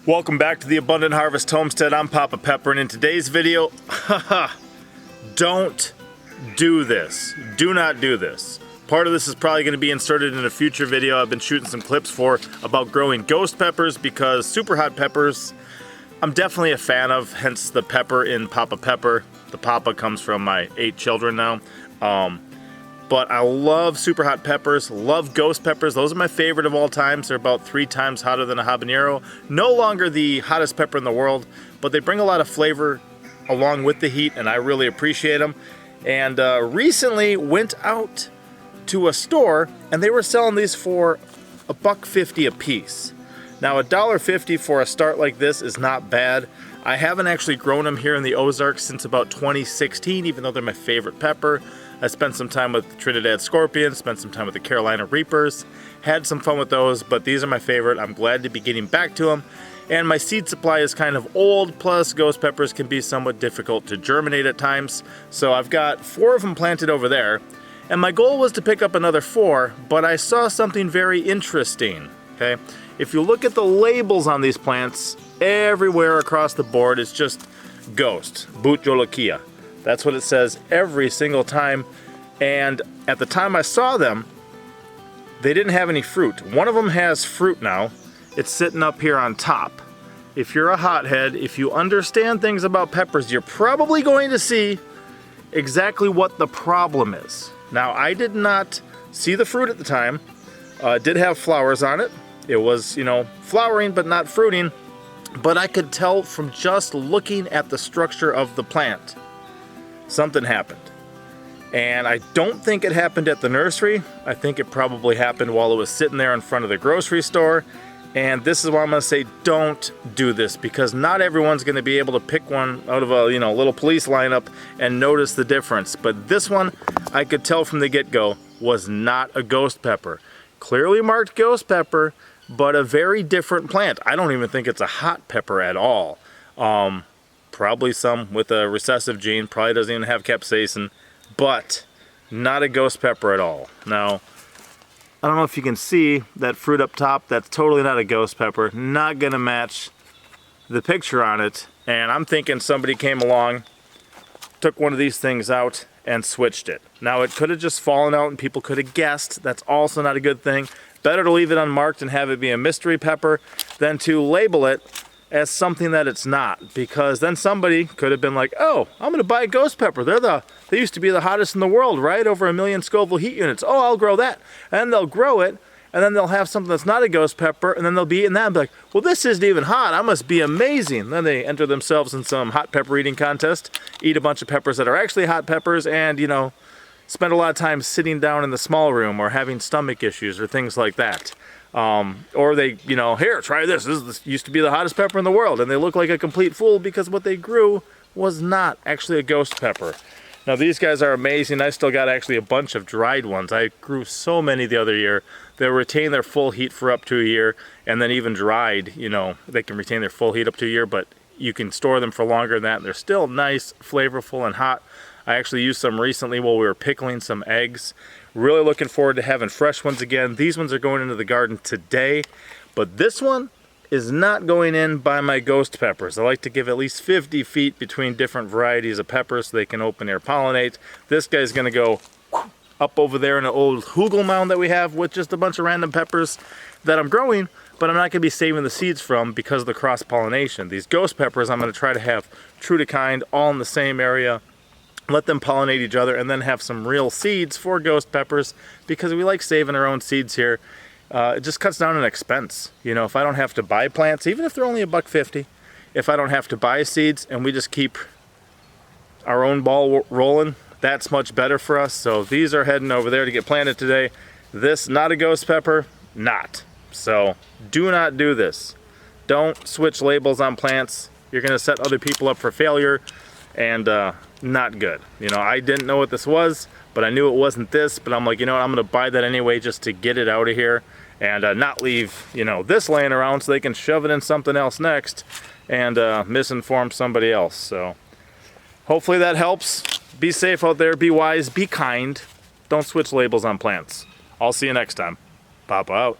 Welcome back to the Abundant Harvest Homestead. I'm Papa Pepper, and in today's video, don't do this. Do not do this. Part of this is probably going to be inserted in a future video I've been shooting some clips for about growing ghost peppers, because super hot peppers I'm definitely a fan of, hence the pepper in Papa Pepper. The Papa comes from my 8 children now. But I love super hot peppers, love ghost peppers. Those are my favorite of all times. They're about 3 times hotter than a habanero. No longer the hottest pepper in the world, but they bring a lot of flavor along with the heat, and I really appreciate them. And recently went out to a store, and they were selling these for $1.50 a piece. Now $1.50 for a start like this is not bad. I haven't actually grown them here in the Ozarks since about 2016, even though they're my favorite pepper. I spent some time with Trinidad Scorpions, spent some time with the Carolina Reapers, had some fun with those, but these are my favorite. I'm glad to be getting back to them. And my seed supply is kind of old, plus ghost peppers can be somewhat difficult to germinate at times. So I've got 4 of them planted over there. And my goal was to pick up another 4, but I saw something very interesting, okay? If you look at the labels on these plants, everywhere across the board, it's just ghost, boot jolokia. That's what it says every single time. And at the time I saw them, they didn't have any fruit. One of them has fruit now. It's sitting up here on top. If you're a hothead, if you understand things about peppers, you're probably going to see exactly what the problem is. Now, I did not see the fruit at the time. It did have flowers on it. It was, flowering but not fruiting. But I could tell from just looking at the structure of the plant, something happened. And I don't think it happened at the nursery. I think it probably happened while it was sitting there in front of the grocery store. And this is why I'm going to say don't do this, because not everyone's going to be able to pick one out of a little police lineup and notice the difference. But this one, I could tell from the get-go, was not a ghost pepper. Clearly marked ghost pepper, but a very different plant. I don't even think it's a hot pepper at all. Probably some with a recessive gene, probably doesn't even have capsaicin, but not a ghost pepper at all. Now, I don't know if you can see that fruit up top. That's totally not a ghost pepper. Not gonna match the picture on it. And I'm thinking somebody came along, took one of these things out and switched it. Now, it could have just fallen out and people could have guessed. That's also not a good thing. Better to leave it unmarked and have it be a mystery pepper than to label it as something that it's not, because then somebody could have been like, oh, I'm gonna buy a ghost pepper. They used to be the hottest in the world, right? Over 1 million Scoville heat units. Oh, I'll grow that. And then they'll grow it, and then they'll have something that's not a ghost pepper, and then they'll be eating that and be like, well, this isn't even hot. I must be amazing. Then they enter themselves in some hot pepper eating contest, eat a bunch of peppers that are actually hot peppers, and, spend a lot of time sitting down in the small room or having stomach issues or things like that. Or they, here, try this. This used to be the hottest pepper in the world, and they look like a complete fool because what they grew was not actually a ghost pepper. Now, these guys are amazing. I still got actually a bunch of dried ones. I grew so many the other year. They retain their full heat for up to a year, and then even dried, they can retain their full heat up to a year, but you can store them for longer than that, and they're still nice, flavorful, and hot. I actually used some recently while we were pickling some eggs. Really looking forward to having fresh ones again. These ones are going into the garden today, but this one is not going in by my ghost peppers. I like to give at least 50 feet between different varieties of peppers so they can open air pollinate. This guy's gonna go up over there in an old hugel mound that we have with just a bunch of random peppers that I'm growing, but I'm not gonna be saving the seeds from because of the cross pollination. These ghost peppers I'm gonna try to have true to kind, all in the same area. Let them pollinate each other, and then have some real seeds for ghost peppers, because we like saving our own seeds here. It just cuts down on expense. If I don't have to buy plants, even if they're only $1.50, if I don't have to buy seeds and we just keep our own ball rolling, that's much better for us. So these are heading over there to get planted today. This, not a ghost pepper, not. So do not do this. Don't switch labels on plants. You're gonna set other people up for failure, and not good. I didn't know what this was, but I knew it wasn't this, but I'm like, I'm gonna buy that anyway just to get it out of here and not leave, this laying around so they can shove it in something else next and misinform somebody else. So hopefully that helps. Be safe out there, be wise, be kind. Don't switch labels on plants. I'll see you next time. Papa out.